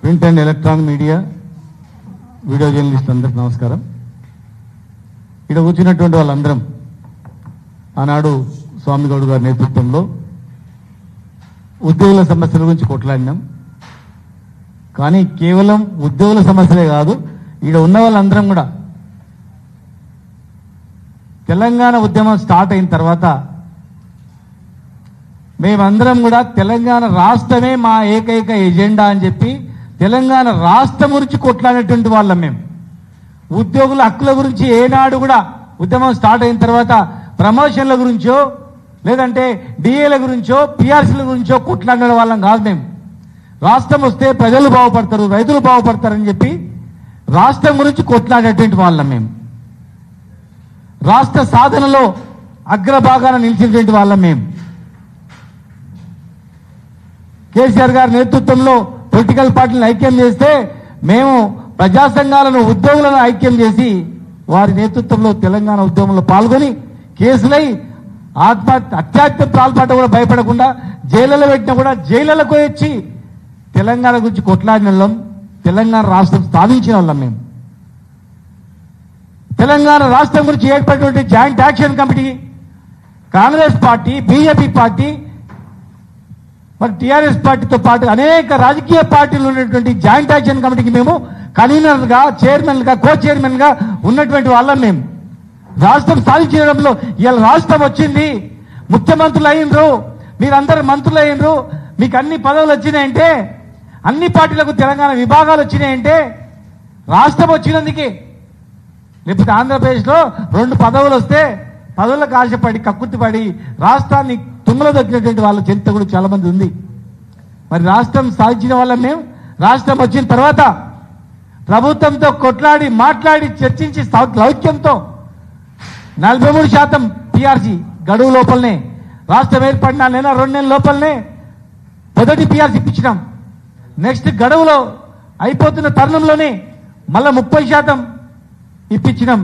Print and electronic media video journalist అందరికి నమస్కారం. ఇక్కడ కూర్చున్నటువంటి వాళ్ళందరం ఆనాడు స్వామిగౌడ్ గారి నేతృత్వంలో ఉద్యోగుల సమస్యల గురించి కొట్లాడినాం. కానీ కేవలం ఉద్యోగుల సమస్యలే కాదు, ఇక్కడ ఉన్న వాళ్ళందరం కూడా తెలంగాణ ఉద్యమం స్టార్ట్ అయిన తర్వాత మేమందరం కూడా తెలంగాణ రాష్ట్రమే మా ఏకైక ఎజెండా అని చెప్పి తెలంగాణ రాష్ట్రం గురించి కొట్లాడేటువంటి వాళ్ళం. మేము ఉద్యోగుల హక్కుల గురించి ఏనాడు కూడా ఉద్యమం స్టార్ట్ అయిన తర్వాత ప్రమోషన్ల గురించో లేదంటే డిఏల గురించో పిఆర్సీల గురించో కొట్లాడిన వాళ్ళం కాదు. మేము రాష్ట్రం వస్తే ప్రజలు బాగుపడతారు, రైతులు బాగుపడతారని చెప్పి రాష్ట్రం గురించి కొట్లాడేటువంటి వాళ్ళం. మేము రాష్ట్ర సాధనలో అగ్రభాగాన నిలిచినటువంటి వాళ్ళం. మేము కేసీఆర్ గారి నేతృత్వంలో పొలిటికల్ పార్టీలను ఐక్యం చేస్తే మేము ప్రజా సంఘాలను ఉద్యోగులను ఐక్యం చేసి వారి నేతృత్వంలో తెలంగాణ ఉద్యమంలో పాల్గొని కేసులై అత్యాత్మ పాల్పడ్డ కూడా భయపడకుండా జైళ్లలో పెట్టినా కూడా జైళ్లకు వచ్చి తెలంగాణ గురించి కొట్లాడిన వాళ్ళం, తెలంగాణ రాష్ట్రం స్థాపించిన వాళ్ళం. మేము తెలంగాణ రాష్ట్రం గురించి ఏర్పడినటువంటి joint action committee Congress party, BJP party, మరి టీఆర్ఎస్ పార్టీతో పాటు అనేక రాజకీయ పార్టీలు ఉన్నటువంటి జాయింట్ యాక్షన్ కమిటీకి మేము కన్వీనర్గా, చైర్మన్గా, కో చైర్మన్గా ఉన్నటువంటి వాళ్ళం. మేము రాష్ట్రం సాధించడంలో ఇవాళ రాష్ట్రం వచ్చింది, ముఖ్యమంత్రులు అయినరు, మీరందరూ మంత్రులు అయినరు, మీకు అన్ని పదవులు వచ్చినాయంటే, అన్ని పార్టీలకు తెలంగాణ విభాగాలు వచ్చినాయంటే రాష్ట్రం వచ్చినందుకే. లేకపోతే ఆంధ్రప్రదేశ్లో 2 పదవులు వస్తే పదవులకు ఆశపడి కక్కుర్తిపడి రాష్ట్రాన్ని తుమ్మలో దొక్కినటువంటి వాళ్ళ చరిత్ర కూడా చాలా మంది ఉంది. మరి రాష్ట్రం సాధించిన వాళ్ళం మేము. రాష్ట్రం వచ్చిన తర్వాత ప్రభుత్వంతో కొట్లాడి మాట్లాడి చర్చించి లౌక్యంతో 43% పిఆర్సీ గడువు లోపలనే రాష్ట్రం ఏర్పడిన 2 నెలల లోపలనే మొదటి పిఆర్సీ ఇప్పించినాం. నెక్స్ట్ గడువులో అయిపోతున్న తరుణంలోనే మళ్ళా 30% ఇప్పించినాం.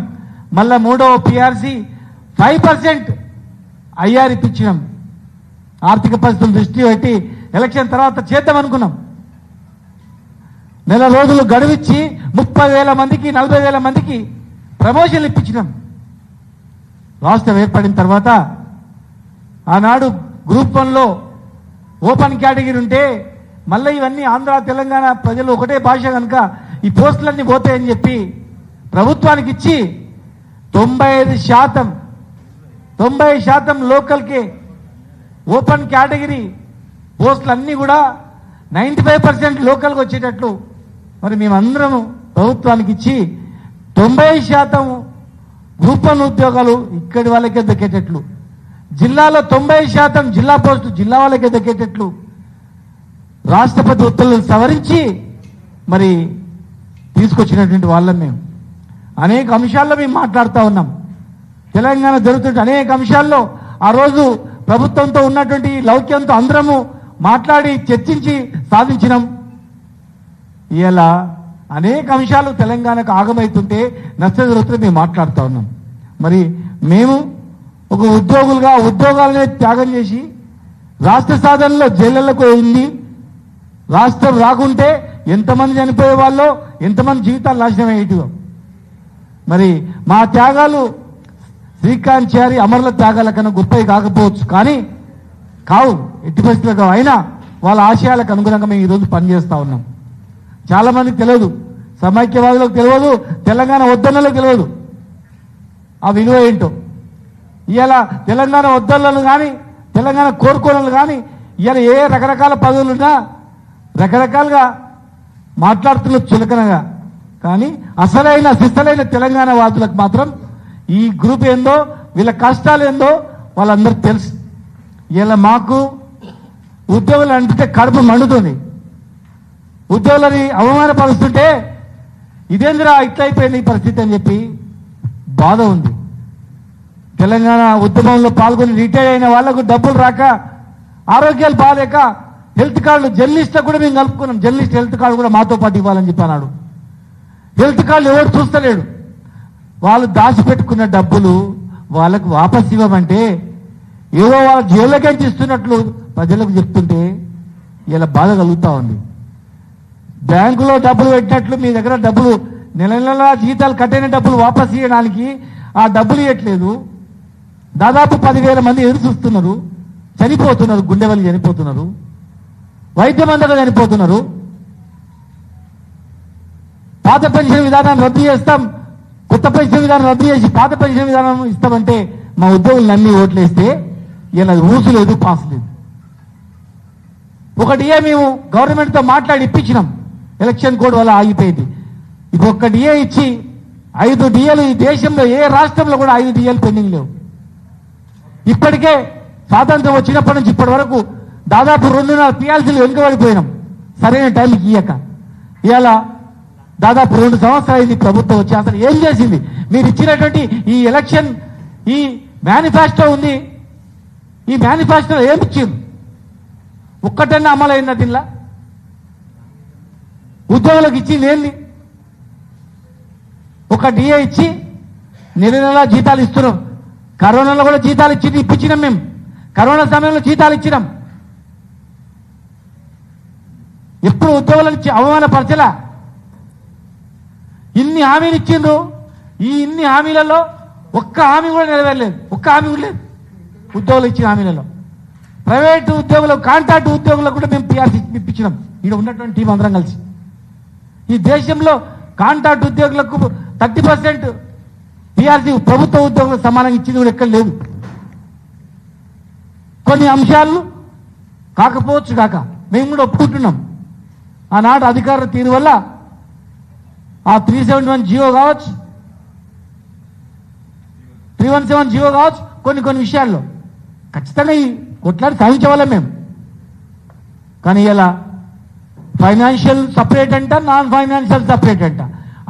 మళ్ళా 3వ పిఆర్సీ 5% ఐఆర్ ఇప్పించినాం. ఆర్థిక పరిస్థితులను దృష్టి పెట్టి ఎలక్షన్ తర్వాత చేద్దాం అనుకున్నాం. నెల రోజులు గడువిచ్చి 30,000 మందికి 40,000 మందికి ప్రమోషన్లు ఇప్పించినాం. రాష్ట్రం ఏర్పడిన తర్వాత ఆనాడు గ్రూప్ 1లో ఓపెన్ కేటగిరీ ఉంటే మళ్ళీ ఇవన్నీ ఆంధ్ర తెలంగాణ ప్రజలు ఒకటే భాష కనుక ఈ పోస్టులన్నీ పోతాయని చెప్పి ప్రభుత్వానికి ఇచ్చి 90% లోకల్కే ఓపెన్ కేటగిరీ పోస్టులు అన్నీ కూడా 95% లోకల్కి వచ్చేటట్లు మరి మేమందరం ప్రభుత్వానికి ఇచ్చి 90% గ్రూప్ 1 ఉద్యోగాలు ఇక్కడి వాళ్ళకే దక్కేటట్లు, జిల్లాలో 90% జిల్లా పోస్టు జిల్లా వాళ్ళకే దక్కేటట్లు రాష్ట్రపతి ఉత్తర్వులను సవరించి మరి తీసుకొచ్చినటువంటి వాళ్ళం. మేము అనేక అంశాల్లో మేము మాట్లాడుతూ ఉన్నాం. తెలంగాణ జరుగుతుంటే అనేక అంశాల్లో ఆ రోజు ప్రభుత్వంతో ఉన్నటువంటి లౌక్యంతో అందరము మాట్లాడి చర్చించి సాధించినాం. ఇలా అనేక అంశాలు తెలంగాణకు ఆగమవుతుంటే నష్టం జరుగుతుంటే మేము మాట్లాడుతూ ఉన్నాం. మరి మేము ఒక ఉద్యోగులుగా ఉద్యోగాలనే త్యాగం చేసి రాష్ట్ర సాధనలో జైళ్లకు వెళ్ళింది. రాష్ట్రం రాకుంటే ఎంతమంది చనిపోయే వాళ్ళు, ఎంతమంది జీవితాలు నాశనం అయ్యేటివో. మరి మా త్యాగాలు శ్రీకాంత్ చారి అమరుల త్యాగాల కన్నా గొప్పవి కాకపోవచ్చు, కానీ కావు, ఎట్టి పరిస్థితులకు అయినా వాళ్ళ ఆశయాలకు అనుగుణంగా మేము ఈరోజు పనిచేస్తూ ఉన్నాం. చాలా మందికి తెలియదు, సమైక్యవాదులకు తెలియదు, తెలంగాణ వద్దన్నలకు తెలియదు ఆ విలువ ఏంటో. ఇవాళ తెలంగాణ వద్దన్నలు కానీ తెలంగాణ కోరుకోనలు కానీ ఇవాళ ఏ రకరకాల పదవులున్నా రకరకాలుగా మాట్లాడుతున్నారు చులకనగా. కానీ అసలైన సిసలైన తెలంగాణ వాదులకు మాత్రం ఈ గ్రూప్ ఏందో, వీళ్ళ కష్టాలు ఏందో వాళ్ళందరికీ తెలుసు. ఇలా మాకు ఉద్యోగులు అంటే కడుపు మండుతుంది. ఉద్యోగులని అవమానపరుస్తుంటే ఇదేందిరా ఇట్లయిపోయింది ఈ పరిస్థితి అని చెప్పి బాధ ఉంది. తెలంగాణ ఉద్యమంలో పాల్గొని రిటైర్ అయిన వాళ్లకు డబ్బులు రాక, ఆరోగ్యాలు బాగాలేక హెల్త్ కార్డులు జర్నలిస్టులకు కూడా మేము కలుపుకున్నాం. జర్నలిస్ట్ హెల్త్ కార్డు కూడా మాతో పాటు ఇవ్వాలని చెప్పి అన్నాడు. హెల్త్ కార్డులు ఎవరు చూస్తలేడు. వాళ్ళు దాచిపెట్టుకున్న డబ్బులు వాళ్ళకు వాపస్ ఇవ్వమంటే ఏదో వాళ్ళ జైలుకి ఇస్తున్నట్లు ప్రజలకు చెప్తుంటే ఇలా బాధ కలుగుతూ ఉంది. బ్యాంకులో డబ్బులు పెట్టినట్లు మీ దగ్గర డబ్బులు నెల నెల జీతాలు కట్టిన డబ్బులు వాపస్ ఇవ్వడానికి ఆ డబ్బులు ఇవ్వట్లేదు. దాదాపు 10,000 మంది ఎదురు చూస్తున్నారు, చనిపోతున్నారు, గుండె వల్ల చనిపోతున్నారు, వైద్యం అందక చనిపోతున్నారు. పాత పెన్షన్ విధానాన్ని రద్దు చేస్తాం, కొత్త పెన్షన్ విధానం రద్దు చేసి పాత పెన్షన్ విధానం ఇస్తామంటే మా ఉద్యోగులు నమ్మి ఓట్లేస్తే ఇలా ఊసు లేదు, పాస్ లేదు. ఒక డిఏ మేము గవర్నమెంట్తో మాట్లాడి ఇప్పించినాం, ఎలక్షన్ కోడ్ వల్ల ఆగిపోయింది. ఇప్పుడు ఒక్క డిఏ ఇచ్చి 5 డిఏలు ఈ దేశంలో ఏ రాష్ట్రంలో కూడా 5 డిఏలు పెండింగ్ లేవు. ఇప్పటికే స్వాతంత్రం వచ్చినప్పటి నుంచి ఇప్పటి వరకు దాదాపు 2.5 పిఆర్సీలు వెనుకబడిపోయినాం సరైన టైంకి ఇయ్యక. ఇవాళ దాదాపు 2 సంవత్సరాలు అయింది ప్రభుత్వం వచ్చి. అసలు ఏం చేసింది? మీరు ఇచ్చినటువంటి ఈ ఎలక్షన్ ఈ మేనిఫెస్టో ఉంది, ఈ మేనిఫెస్టోలో ఏమి ఇచ్చింది? ఒక్కటన్నా అమలైందా? దీనిలో ఉద్యోగులకు ఇచ్చింది ఏంది? ఒక డిఏ ఇచ్చి నెల నెలా జీతాలు ఇస్తున్నాం. కరోనాలో కూడా జీతాలు ఇప్పించినాం. మేము కరోనా సమయంలో జీతాలు ఇచ్చినాం. ఎప్పుడు ఉద్యోగులను అవమానపరచలా. ఇన్ని హామీలు ఇచ్చిండ్రు, ఈ ఇన్ని హామీలలో ఒక్క హామీ కూడా నెరవేరలేదు. ఒక్క హామీ కూడా లేదు ఉద్యోగులు ఇచ్చిన హామీలలో. ప్రైవేటు ఉద్యోగులకు, కాంట్రాక్ట్ ఉద్యోగులకు కూడా మేము పిఆర్సీ ఇప్పించినాం. ఇక్కడ ఉన్నటువంటి టీం అందరం కలిసి. ఈ దేశంలో కాంట్రాక్ట్ ఉద్యోగులకు 30% పిఆర్సీ ప్రభుత్వ ఉద్యోగులకు సమానంగా ఇచ్చింది కూడా ఎక్కడ లేదు. కొన్ని అంశాలు కాకపోవచ్చు కాక మేము కూడా ఒప్పుకుంటున్నాం. ఆనాడు అధికారుల తీరు వల్ల ఆ 371 జియో కావచ్చు, 317 జియో కావచ్చు, కొన్ని విషయాల్లో ఖచ్చితంగా ఈ కొట్లాడి సాధించేవాళ్ళం మేము. కానీ ఇలా ఫైనాన్షియల్ సపరేట్ అంట, నాన్ ఫైనాన్షియల్ సపరేట్ అంట.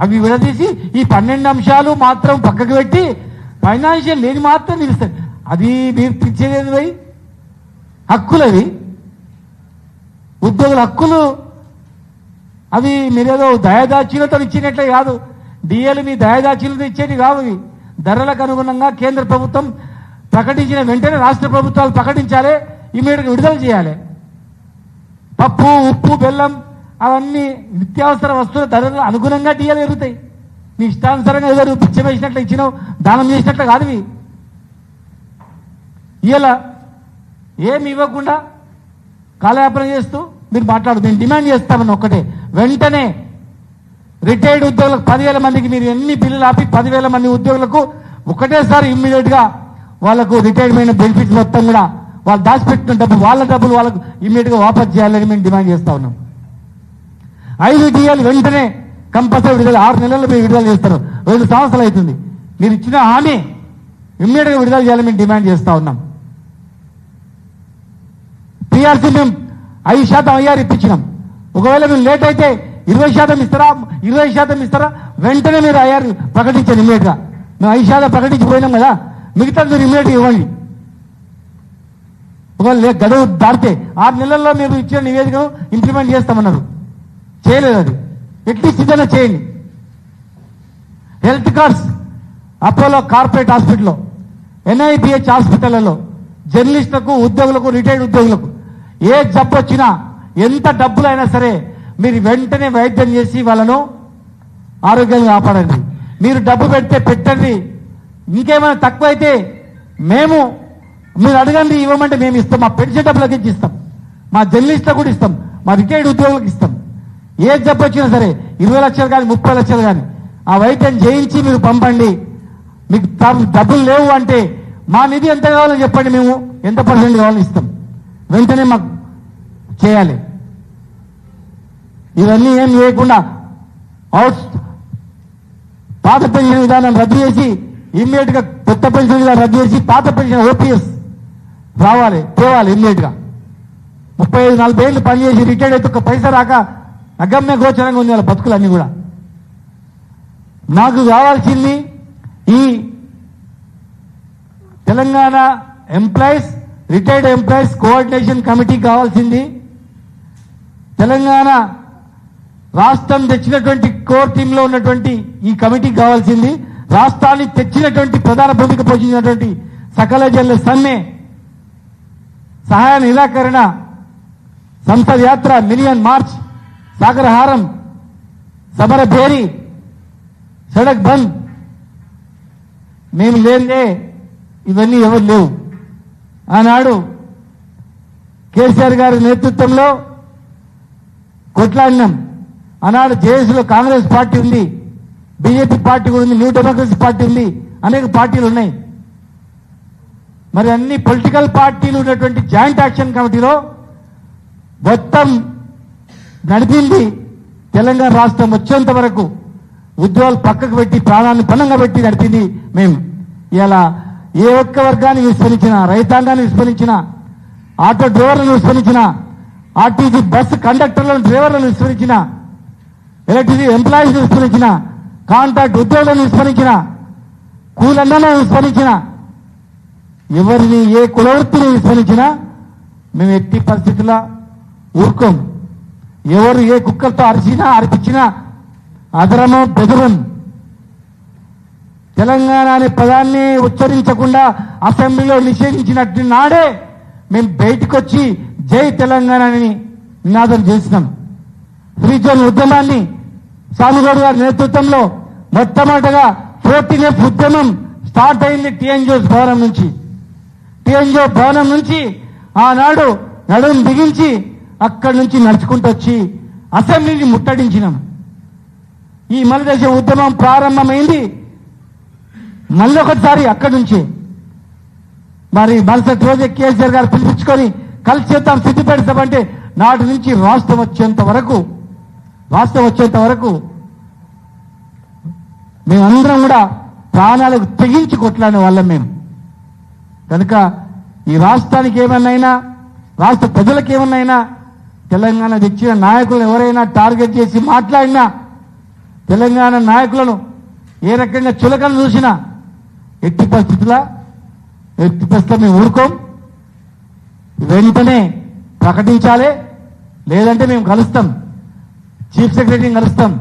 అవి విడదీసి ఈ 12 అంశాలు మాత్రం పక్కకు పెట్టి ఫైనాన్షియల్ లేని మాత్రం నిలుస్తాయి. అది మీరు తెచ్చేది పోయి హక్కులు, అవి ఉద్యోగుల హక్కులు. అవి మీరేదో దయాదాచీలతో ఇచ్చినట్లే కాదు. డిఏలు మీ దయాదాచీలతో ఇచ్చేది కావు. ఇవి ధరలకు అనుగుణంగా కేంద్ర ప్రభుత్వం ప్రకటించిన వెంటనే రాష్ట్ర ప్రభుత్వాలు ప్రకటించాలి, ఇమీడియట్గా విడుదల చేయాలి. పప్పు, ఉప్పు, బెల్లం అవన్నీ నిత్యావసర వస్తువుల ధరలకు అనుగుణంగా డిఏలు పెరుగుతాయి. నీ ఇష్టానుసారంగా ఏదో పిచ్చం వేసినట్లు ఇచ్చినావు, దానం చేసినట్లు కాదు. ఇవి ఇలా ఏమి ఇవ్వకుండా కాలయాపన చేస్తూ మీరు మాట్లాడు. మేము డిమాండ్ చేస్తామని ఒక్కటే, వెంటనే రిటైర్డ్ ఉద్యోగులకు 10,000 మందికి మీరు ఎన్ని బిల్లులు ఆపి 10,000 మంది ఉద్యోగులకు ఒకటేసారి ఇమ్మీడియట్ గా వాళ్ళకు రిటైర్మెంట్ బెనిఫిట్స్ మొత్తం కూడా వాళ్ళు దాచిపెట్టిన డబ్బు వాళ్ళ డబ్బులు వాళ్ళకు ఇమ్మీడియట్ గా వాపస్ చేయాలని మేము డిమాండ్ చేస్తా ఉన్నాం. 5 డిఏలు వెంటనే కంపల్సరీ విడుదల, 6 నెలల్లో మీరు విడుదల చేస్తారు. 2 సంవత్సరాలు అవుతుంది. మీరు ఇచ్చిన హామీ ఇమ్మీడియట్ గా విడుదల చేయాలని మేము డిమాండ్ చేస్తా ఉన్నాం. పిఆర్సీ మేము 5% ఐఆర్ ఇప్పించినాం. ఒకవేళ మీరు లేట్ అయితే 20% ఇస్తారా, 20% ఇస్తారా? వెంటనే మీరు ఐఆర్ ప్రకటించండి ఇమ్మీడియట్ గా. మేము 5% ప్రకటించిపోయినాం కదా, మిగతా మీరు ఇమ్మీడియట్ ఇవ్వండి. ఒకవేళ గడువు దాటితే 6 నెలల్లో మీరు ఇచ్చిన నివేదికను ఇంప్లిమెంట్ చేస్తామన్నారు, చేయలేదు. అది అట్లీస్ట్ ఇదన్నా చేయండి. హెల్త్ కార్డ్స్ అపోలో కార్పొరేట్ హాస్పిటల్లో, ఎన్ఐపిహెచ్ హాస్పిటళ్లలో జర్నలిస్టులకు, ఉద్యోగులకు, రిటైర్డ్ ఉద్యోగులకు ఏ జబ్బు వచ్చినా ఎంత డబ్బులైనా సరే మీరు వెంటనే వైద్యం చేసి వాళ్ళను ఆరోగ్యంగా కాపాడండి. మీరు డబ్బు పెడితే పెట్టండి. ఇంకేమైనా తక్కువైతే మీరు అడగండి, ఇవ్వమంటే మేము ఇస్తాం. మా పెన్షన్ డబ్బులకి ఇస్తాం, మా జర్నలిస్టులకు కూడా ఇస్తాం, మా రిటైర్డ్ ఉద్యోగులకు ఇస్తాం. ఏ జబ్బు వచ్చినా సరే 20 లక్షలు కానీ 30 లక్షలు కానీ ఆ వైద్యం చేయించి మీరు పంపండి. మీకు డబ్బులు లేవు అంటే మా నిధి ఎంత కావాలని చెప్పండి, మేము ఎంత % కావాలని ఇస్తాం. వెంటనే మాకు చేయాలి. ఇవన్నీ ఏం చేయకుండా పాత పెన్షన్ విధానం రద్దు చేసి ఇమ్మీడియట్ గా కొత్త పెన్షన్ విధానం రద్దు చేసి పాత పెన్షన్ ఓపీఎస్ తేవాలి ఇమ్మీడియట్ గా. 35-40 ఏళ్ళు పనిచేసి రిటైర్డ్ అయితే ఒక పైసా రాక అగమ్య గోచరంగా ఉంది వాళ్ళ బతుకులన్నీ కూడా. నాకు కావాల్సింది ఈ Telangana employees, retired employees coordination committee కావాల్సింది. తెలంగాణ రాష్ట్రం తెచ్చినటువంటి కోర్ టీంలో ఉన్నటువంటి ఈ కమిటీకి కావాల్సింది. రాష్ట్రాన్ని తెచ్చినటువంటి ప్రధాన భూమిక పోషించినటువంటి సకల జనుల సమ్మె, సహాయ నిరాకరణ, సంసద్ యాత్ర, మిలియన్ మార్చ్, సాగరహారం, సమర భేరి, సడక్ బంద్ మేము లేదే ఇవన్నీ ఎవరు లేవు. ఆనాడు కేసీఆర్ గారి నేతృత్వంలో కొట్లాడినాం. ఆనాడు జేఎస్లో కాంగ్రెస్ పార్టీ ఉంది, బీజేపీ పార్టీ కూడా ఉంది, న్యూ డెమోక్రసీ పార్టీ ఉంది, అనేక పార్టీలు ఉన్నాయి. మరి అన్ని పొలిటికల్ పార్టీలు ఉన్నటువంటి జాయింట్ యాక్షన్ కమిటీలో మొత్తం నడిపింది తెలంగాణ రాష్ట్రం వచ్చేంత వరకు ఉద్యోగాలు పక్కకు పెట్టి ప్రాణాన్ని పణంగా పెట్టి నడిపింది మేము. ఇలా ఏ ఒక్క వర్గాన్ని విస్మరించిన, రైతాంగాన్ని విస్మరించిన, ఆటో డ్రైవర్లను విస్మరించిన, ఆర్టీసీ బస్సు కండక్టర్లను డ్రైవర్లను విస్మరించిన, ఎలక్ట్రిసిటీ ఎంప్లాయీస్ విస్మరించిన, కాంట్రాక్ట్ ఉద్యోగులను విస్మరించిన, కూలన్నలను విస్మరించిన, ఎవరిని ఏ కులవృత్తిని విస్మరించినా మేము ఎట్టి పరిస్థితుల్లో ఊరుకోం. ఎవరు ఏ కుక్కలతో అరిచినా అరిపించినా అదరమో బెదరం. తెలంగాణ అనే పదాన్ని ఉచ్చరించకుండా అసెంబ్లీలో నిషేధించినట్టు నాడే మేము బయటకు వచ్చి జై తెలంగాణ అని నినాదం చేసినాం. ఫ్రీ జోన్ ఉద్యమాన్ని సానుగౌడ్ గారి నేతృత్వంలో మొట్టమొదటగా 14F ఉద్యమం స్టార్ట్ అయింది టీఎన్జిఓ భవనం నుంచి. టీఎన్జిఓ భవనం నుంచి ఆనాడు నడుము బిగించి అక్కడి నుంచి నడుచుకుంటూ వచ్చి అసెంబ్లీని ముట్టడించినాం. ఈ మలిదశ ఉద్యమం ప్రారంభమైంది మళ్ళీ ఒకసారి అక్కడి నుంచి. మరి మరుసటి రోజే కేసీఆర్ గారు పిలిపించుకొని కలిసి చేద్దాం, సిద్ధిపేట సభ అంటే నాటి నుంచి రాష్ట్రం వచ్చేంత వరకు మేమందరం కూడా ప్రాణాలకు తెగించి కొట్లాడిన వాళ్ళం మేము. కనుక ఈ రాష్ట్రానికి ఏమన్నైనా, రాష్ట్ర ప్రజలకు ఏమన్నైనా, తెలంగాణ తెచ్చిన నాయకులను ఎవరైనా టార్గెట్ చేసి మాట్లాడినా, తెలంగాణ నాయకులను ఏ రకంగా చులకన చూసినా ఎట్టి పరిస్థితుల్లో మేము ఊరుకోం. వెంటనే ప్రకటించాలి, లేదంటే మేము కలుస్తాం. చీఫ్ సెక్రటరీని కలుస్తాం,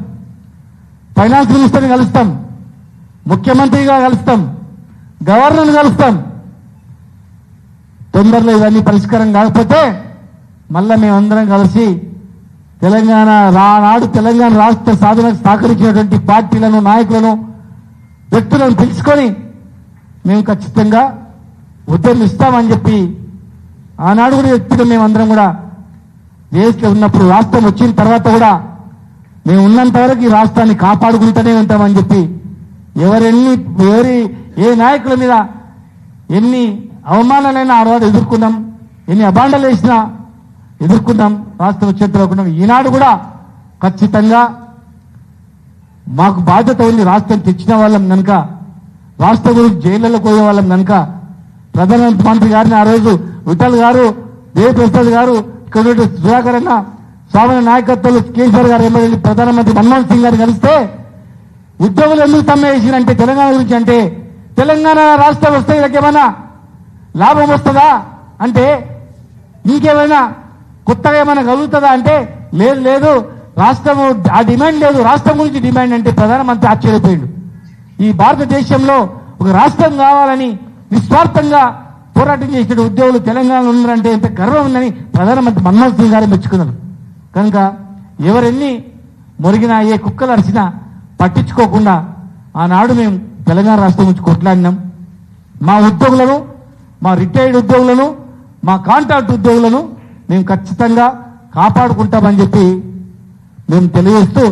ఫైనాన్స్ మినిస్టర్ని కలుస్తాం, ముఖ్యమంత్రిగా కలుస్తాం, గవర్నర్ని కలుస్తాం. తొందరలో ఇవన్నీ పరిష్కారం కాకపోతే మళ్ళా మేమందరం కలిసి నాడు తెలంగాణ రాష్ట్ర సాధనకు సహకరించినటువంటి పార్టీలను, నాయకులను, వ్యక్తులను పిలుచుకొని మేము ఖచ్చితంగా ఉద్యమిస్తామని చెప్పి ఆనాడు కూడా వ్యక్తిగా మేమందరం కూడా దేశంలో ఉన్నప్పుడు, రాష్ట్రం వచ్చిన తర్వాత కూడా మేము ఉన్నంత వరకు ఈ రాష్ట్రాన్ని కాపాడుకుంటూనే ఉంటామని చెప్పి ఏ నాయకుల మీద ఎన్ని అవమానాలైనా ఆ రోజు ఎదుర్కొన్నాం, ఎన్ని అబాండాలు వేసినా ఎదుర్కొన్నాం, రాష్ట్రం వచ్చేట్టుకున్నాం. ఈనాడు కూడా ఖచ్చితంగా మాకు బాధ్యత ఉంది. రాష్ట్రం తెచ్చిన వాళ్ళం కనుక, రాష్ట్రం గురించి జైళ్లలో పోయే వాళ్ళం కనుక ప్రధానమంత్రి గారిని ఆ రోజు విఠల్ గారు, దేవప్రసాద్ గారు, ఇక్కడ సుధాకర్ అన్న, స్వామి నాయకత్వంలో కేసీఆర్ గారు ఎమ్మెల్యే ప్రధానమంత్రి మన్మోహన్ సింగ్ గారిని కలిస్తే ఉద్యోగులు ఎందుకు సమ్మె చేసినంటే తెలంగాణ గురించి, అంటే తెలంగాణ రాష్ట్రం వస్తే వీళ్ళకేమైనా లాభం వస్తుందా అంటే, ఇంకేమైనా కొత్తగా ఏమైనా కలుగుతుందా అంటే లేదు, రాష్ట్రం ఆ డిమాండ్ లేదు, రాష్ట్రం గురించి డిమాండ్ అంటే ప్రధానమంత్రి ఆశ్చర్యపోయాడు. ఈ భారతదేశంలో ఒక రాష్ట్రం కావాలని నిస్వార్థంగా పోరాటం చేసిన ఉద్యోగులు తెలంగాణలో ఉన్నారంటే ఎంత గర్వం ఉందని ప్రధానమంత్రి మన్మోహన్ సింగ్ గారు మెచ్చుకున్నారు. కనుక ఎవరెన్ని మొరిగినా, ఏ కుక్కలు అరిచినా పట్టించుకోకుండా ఆనాడు మేము తెలంగాణ రాష్ట్రం నుంచి కొట్లాడినాం. మా ఉద్యోగులను, మా రిటైర్డ్ ఉద్యోగులను, మా కాంట్రాక్ట్ ఉద్యోగులను మేము ఖచ్చితంగా కాపాడుకుంటామని చెప్పి మేము తెలియజేస్తూ